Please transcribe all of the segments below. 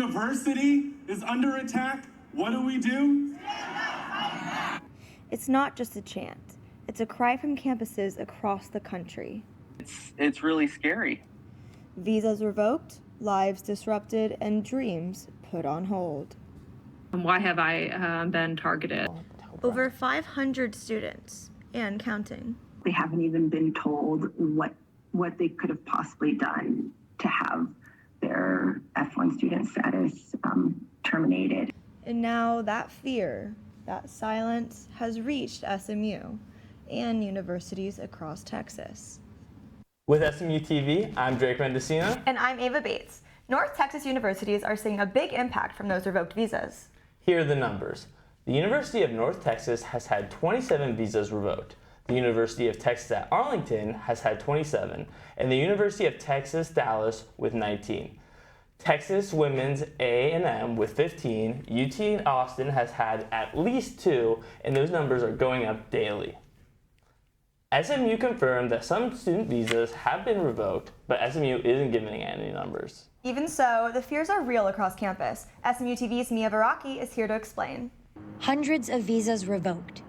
university is under attack, what do? It's not just a chant. It's a cry from campuses across the country. It's really scary. Visas revoked, lives disrupted, and dreams put on hold. Why have I been targeted? Over 500 students and counting. They haven't even been told what they could have possibly done to have their F1 student status terminated. And now that fear, that silence has reached SMU and universities across Texas. With SMU TV, I'm Drake Mendocino. And I'm Ava Bates. North Texas universities are seeing a big impact from those revoked visas. Here are the numbers. The University of North Texas has had 27 visas revoked. The University of Texas at Arlington has had 27, and the University of Texas Dallas with 19. Texas Women's A&M with 15, UT Austin has had at least 2, and those numbers are going up daily. SMU confirmed that some student visas have been revoked, but SMU isn't giving any numbers. Even so, the fears are real across campus. SMU TV's Mia Varaki is here to explain. Hundreds of visas revoked.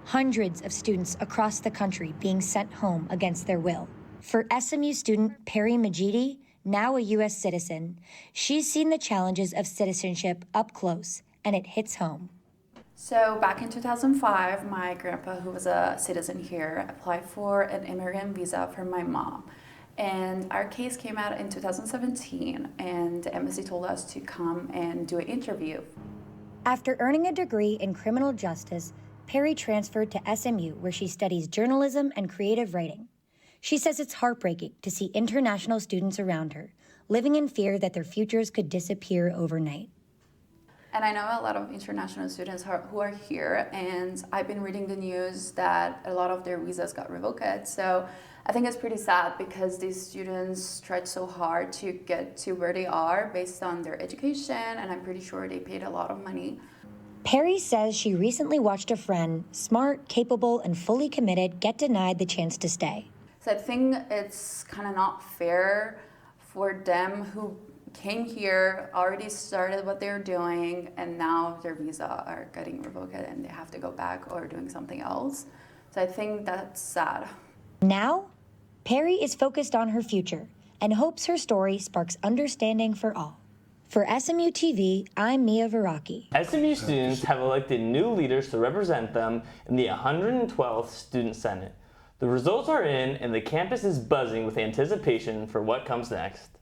Hundreds of students across the country being sent home against their will. For SMU student Perry Majidi, now a U.S. citizen, she's seen the challenges of citizenship up close, and it hits home. So back in 2005, my grandpa, who was a citizen here, applied for an immigrant visa for my mom. And our case came out in 2017, and the embassy told us to come and do an interview. After earning a degree in criminal justice, Perry transferred to SMU, where she studies journalism and creative writing. She says it's heartbreaking to see international students around her, living in fear that their futures could disappear overnight. And I know a lot of international students who are here, and I've been reading the news that a lot of their visas got revoked. So I think it's pretty sad because these students tried so hard to get to where they are based on their education, and I'm pretty sure they paid a lot of money. Perry says she recently watched a friend, smart, capable, and fully committed, get denied the chance to stay. So I think it's kind of not fair for them who came here, already started what they're doing, and now their visa are getting revoked and they have to go back or doing something else. So I think that's sad. Now, Perry is focused on her future and hopes her story sparks understanding for all. For SMU TV, I'm Mia Varaki. SMU students have elected new leaders to represent them in the 112th Student Senate. The results are in, and the campus is buzzing with anticipation for what comes next.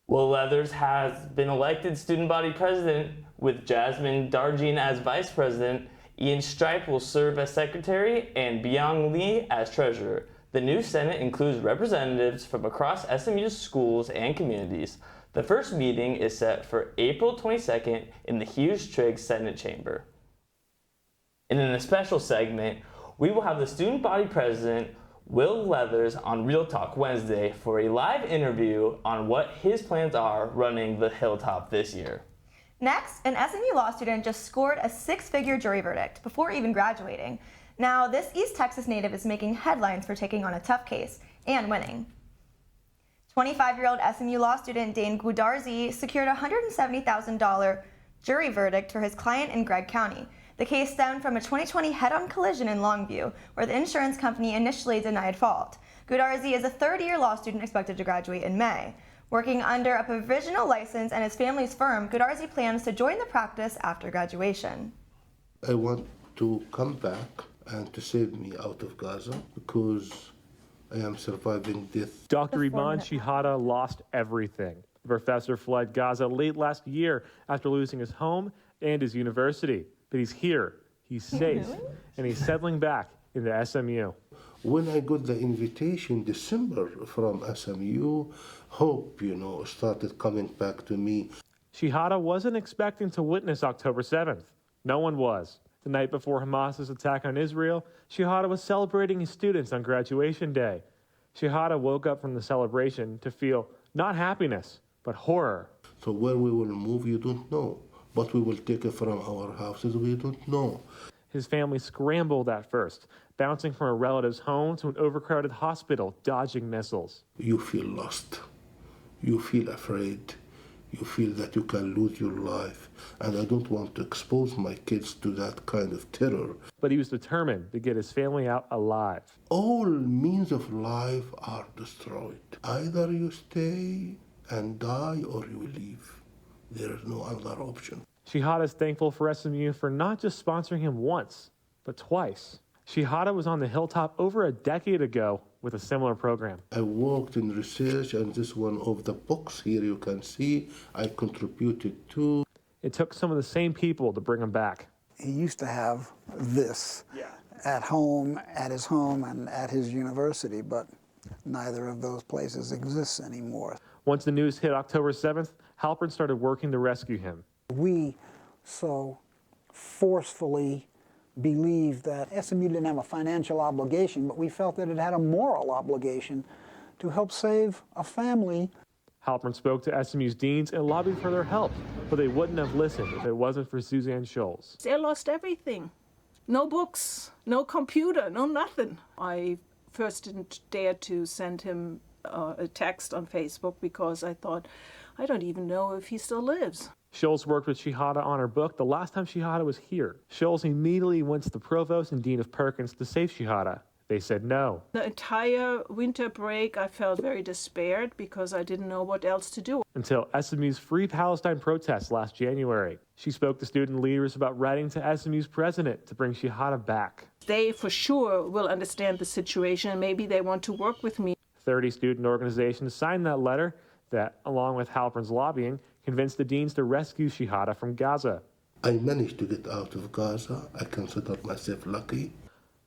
Will Leathers has been elected student body president, with Jasmine Darjean as vice president. Ian Stripe will serve as secretary, and Byung Lee as treasurer. The new Senate includes representatives from across SMU's schools and communities. The first meeting is set for April 22nd in the Hughes Triggs Senate Chamber. And in a special segment, we will have the student body president, Will Leathers, on Real Talk Wednesday for a live interview on what his plans are running the Hilltop this year. Next, an SMU law student just scored a 6-figure jury verdict before even graduating. Now, this East Texas native is making headlines for taking on a tough case and winning. 25-year-old SMU law student Dane Gudarzi secured a $170,000 jury verdict for his client in Gregg County. The case stemmed from a 2020 head-on collision in Longview, where the insurance company initially denied fault. Gudarzi is a third-year law student expected to graduate in May. Working under a provisional license and his family's firm, Gudarzi plans to join the practice after graduation. I want to come back and to save me out of Gaza because I am surviving death. Dr. Iman Shihada lost everything. The professor fled Gaza late last year after losing his home and his university. But he's here, he's safe, and he's settling back into SMU. When I got the invitation December from SMU, hope, started coming back to me. Shihada wasn't expecting to witness October 7th. No one was. The night before Hamas's attack on Israel, Shihada was celebrating his students on graduation day. Shihada woke up from the celebration to feel not happiness, but horror. So where we will move, you don't know. But we will take it from our houses, we don't know. His family scrambled at first, bouncing from a relative's home to an overcrowded hospital, dodging missiles. You feel lost. You feel afraid. you feel that you can lose your life. And I don't want to expose my kids to that kind of terror. But he was determined to get his family out alive. All means of life are destroyed. Either you stay and die or you leave. There is no other option. Shihada is thankful for SMU for not just sponsoring him once, but twice. Shihada was on the hilltop over a decade ago with a similar program. I worked in research, and this one of the books here you can see I contributed to. It took some of the same people to bring him back. He used to have this at home, at his home, and at his university, but neither of those places exists anymore. Once the news hit October 7th, Halpern started working to rescue him. We so forcefully believed that SMU didn't have a financial obligation, but we felt that it had a moral obligation to help save a family. Halpern spoke to SMU's deans and lobbied for their help, but they wouldn't have listened if it wasn't for Suzanne Scholes. They lost everything. No books, no computer, no nothing. I first didn't dare to send him a text on Facebook because I thought, I don't even know if he still lives. Scholes worked with Shihada on her book the last time Shihada was here. Scholes immediately went to the provost and dean of Perkins to save Shihada. They said no. The entire winter break, I felt very despaired because I didn't know what else to do. Until SMU's Free Palestine protests last January. She spoke to student leaders about writing to SMU's president to bring Shihada back. They for sure will understand the situation and maybe they want to work with me. 30 student organizations signed that letter that, along with Halpern's lobbying, convinced the deans to rescue Shihada from Gaza. I managed to get out of Gaza. I consider myself lucky.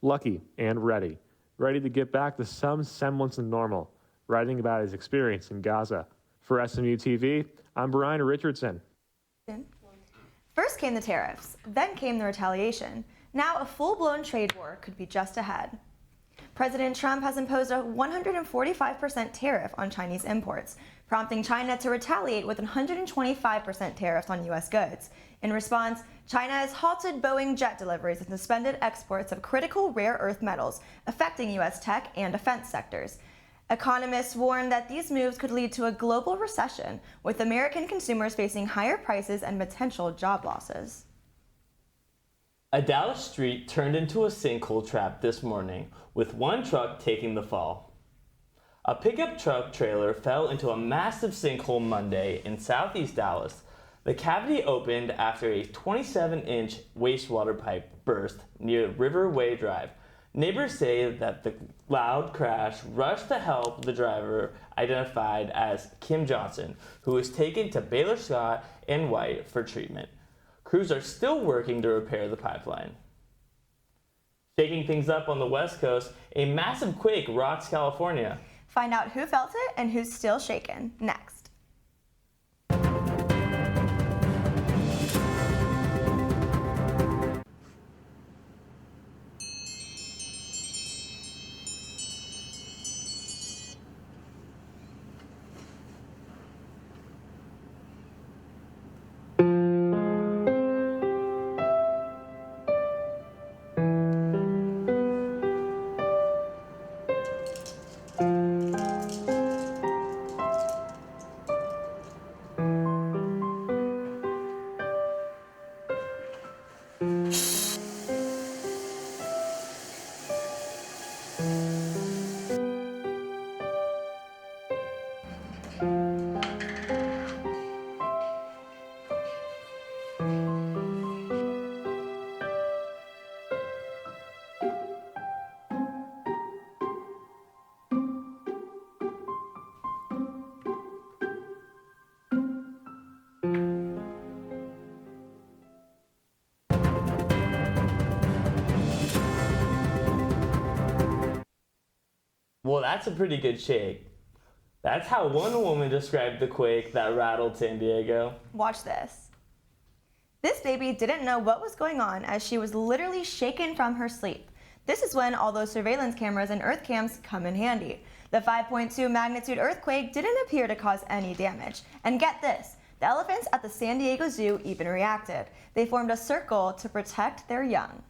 Lucky and ready to get back to some semblance of normal, writing about his experience in Gaza. For SMU TV, I'm Brian Richardson. First came the tariffs, then came the retaliation. Now a full-blown trade war could be just ahead. President Trump has imposed a 145% tariff on Chinese imports, prompting China to retaliate with 125% tariffs on U.S. goods. In response, China has halted Boeing jet deliveries and suspended exports of critical rare earth metals, affecting U.S. tech and defense sectors. Economists warn that these moves could lead to a global recession, with American consumers facing higher prices and potential job losses. A Dallas street turned into a sinkhole trap this morning, with one truck taking the fall. A pickup truck trailer fell into a massive sinkhole Monday in southeast Dallas. The cavity opened after a 27-inch wastewater pipe burst near Riverway Drive. Neighbors say that the loud crash rushed to help the driver, identified as Kim Johnson, who was taken to Baylor Scott and White for treatment. Crews are still working to repair the pipeline. Shaking things up on the West Coast, a massive quake rocks California. Find out who felt it and who's still shaken next. Well, that's a pretty good shake. That's how one woman described the quake that rattled San Diego. Watch this. This baby didn't know what was going on as she was literally shaken from her sleep. This is when all those surveillance cameras and earth cams come in handy. The 5.2 magnitude earthquake didn't appear to cause any damage. And get this, the elephants at the San Diego Zoo even reacted. They formed a circle to protect their young.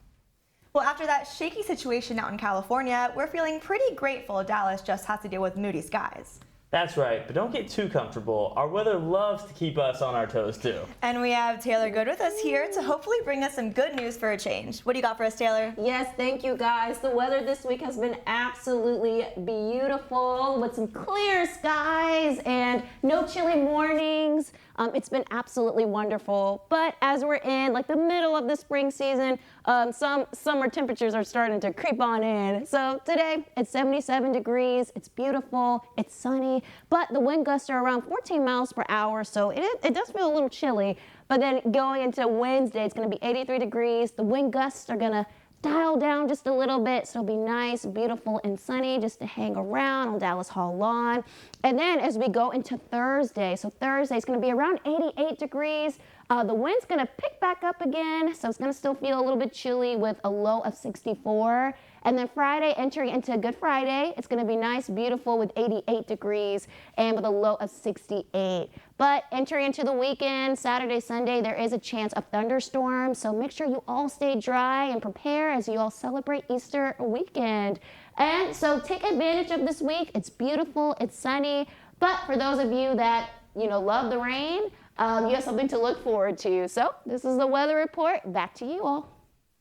Well, after that shaky situation out in California, we're feeling pretty grateful Dallas just has to deal with moody skies. That's right, but don't get too comfortable. Our weather loves to keep us on our toes too. And we have Taylor Good with us here to hopefully bring us some good news for a change. What do you got for us, Taylor? Yes, thank you guys. The weather this week has been absolutely beautiful with some clear skies and no chilly mornings. It's been absolutely wonderful. But as we're in like the middle of the spring season, some summer temperatures are starting to creep on in. So today it's 77 degrees. It's beautiful. It's sunny, but the wind gusts are around 14 miles per hour. So it does feel a little chilly. But then going into Wednesday, it's going to be 83 degrees. The wind gusts are going to dial down just a little bit, so it'll be nice, beautiful, and sunny just to hang around on Dallas Hall lawn. And then as we go into Thursday, so Thursday is going to be around 88 degrees. The wind's going to pick back up again, so it's going to still feel a little bit chilly with a low of 64. And then Friday, entering into Good Friday, it's going to be nice, beautiful with 88 degrees and with a low of 68. But entering into the weekend, Saturday, Sunday, there is a chance of thunderstorms. So make sure you all stay dry and prepare as you all celebrate Easter weekend. And so take advantage of this week. It's beautiful, it's sunny. But for those of you that, love the rain, you have something to look forward to. So this is the weather report. Back to you all.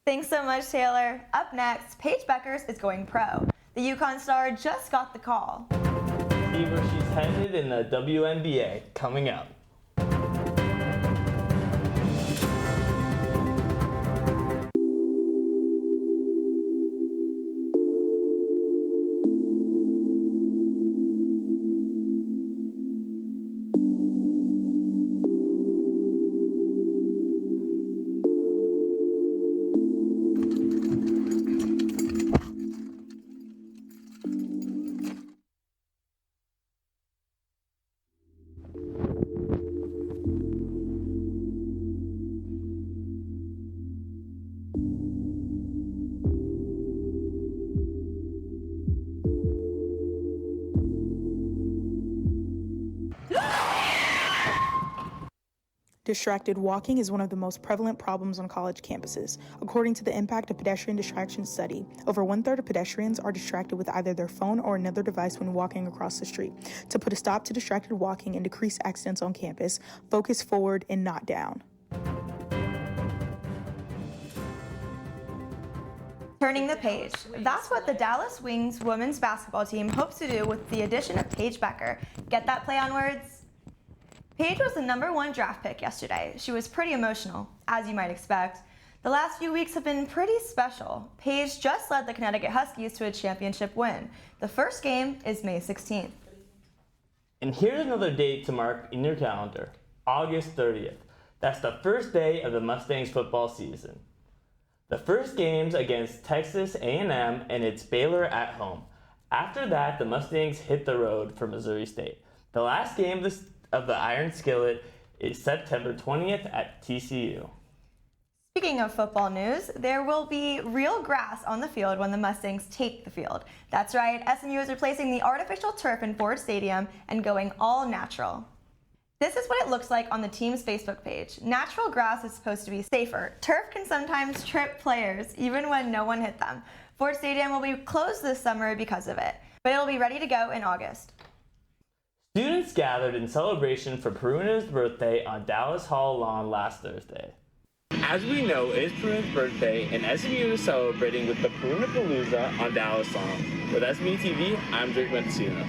Thanks so much, Taylor. Up next, Paige Beckers is going pro. The UConn star just got the call. See where she's headed in the WNBA coming up. Distracted walking is one of the most prevalent problems on college campuses. According to the Impact of Pedestrian Distraction study, over 1/3 of pedestrians are distracted with either their phone or another device when walking across the street. To put a stop to distracted walking and decrease accidents on campus, focus forward and not down. Turning the page. That's what the Dallas Wings women's basketball team hopes to do with the addition of Paige Becker. Get that play on words? Paige was the #1 draft pick yesterday. She was pretty emotional, as you might expect. The last few weeks have been pretty special. Paige just led the Connecticut Huskies to a championship win. The first game is May 16th. And here's another date to mark in your calendar, August 30th. That's the first day of the Mustangs football season. The first game's against Texas A&M, and it's Baylor at home. After that, the Mustangs hit the road for Missouri State. The last game of the Iron Skillet is September 20th at TCU. Speaking of football news, there will be real grass on the field when the Mustangs take the field. That's right, SMU is replacing the artificial turf in Ford Stadium and going all natural. This is what it looks like on the team's Facebook page. Natural grass is supposed to be safer. Turf can sometimes trip players, even when no one hit them. Ford Stadium will be closed this summer because of it, but it'll be ready to go in August. Students gathered in celebration for Peruna's birthday on Dallas Hall lawn last Thursday. As we know, it is Peruna's birthday, and SMU is celebrating with the Peruna Palooza on Dallas lawn. With Smu Tv, I'm Drake Mendocino.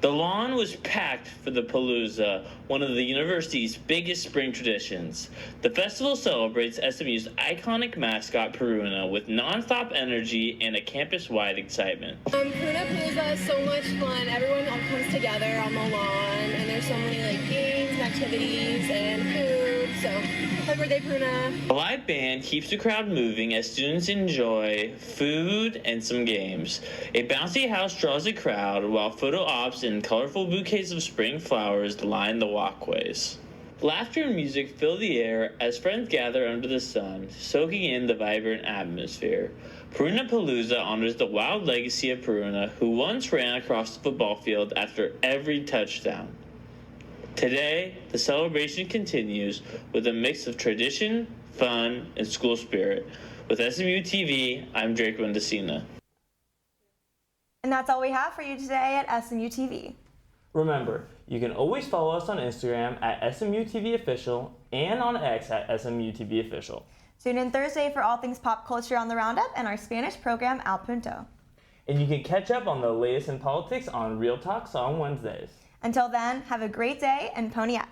The lawn was packed for the Palooza, one of the university's biggest spring traditions. The festival celebrates SMU's iconic mascot Peruna with nonstop energy and a campus-wide excitement. Peruna Palooza is so much fun. Everyone all comes together on the lawn, and there's so many games and activities and food. So, happy birthday, Peruna. A live band keeps the crowd moving as students enjoy food and some games. A bouncy house draws a crowd while photo ops and colorful bouquets of spring flowers line the walkways. Laughter and music fill the air as friends gather under the sun, soaking in the vibrant atmosphere. Peruna Palooza honors the wild legacy of Peruna, who once ran across the football field after every touchdown. Today, the celebration continues with a mix of tradition, fun, and school spirit. With SMU TV, I'm Drake Mendocino. And that's all we have for you today at SMU TV. Remember, you can always follow us on Instagram at SMU TV Official and on X at SMU TV Official. Tune in Thursday for all things pop culture on the Roundup and our Spanish program Al Punto. And you can catch up on the latest in politics on Real Talks on Wednesdays. Until then, have a great day and pony up.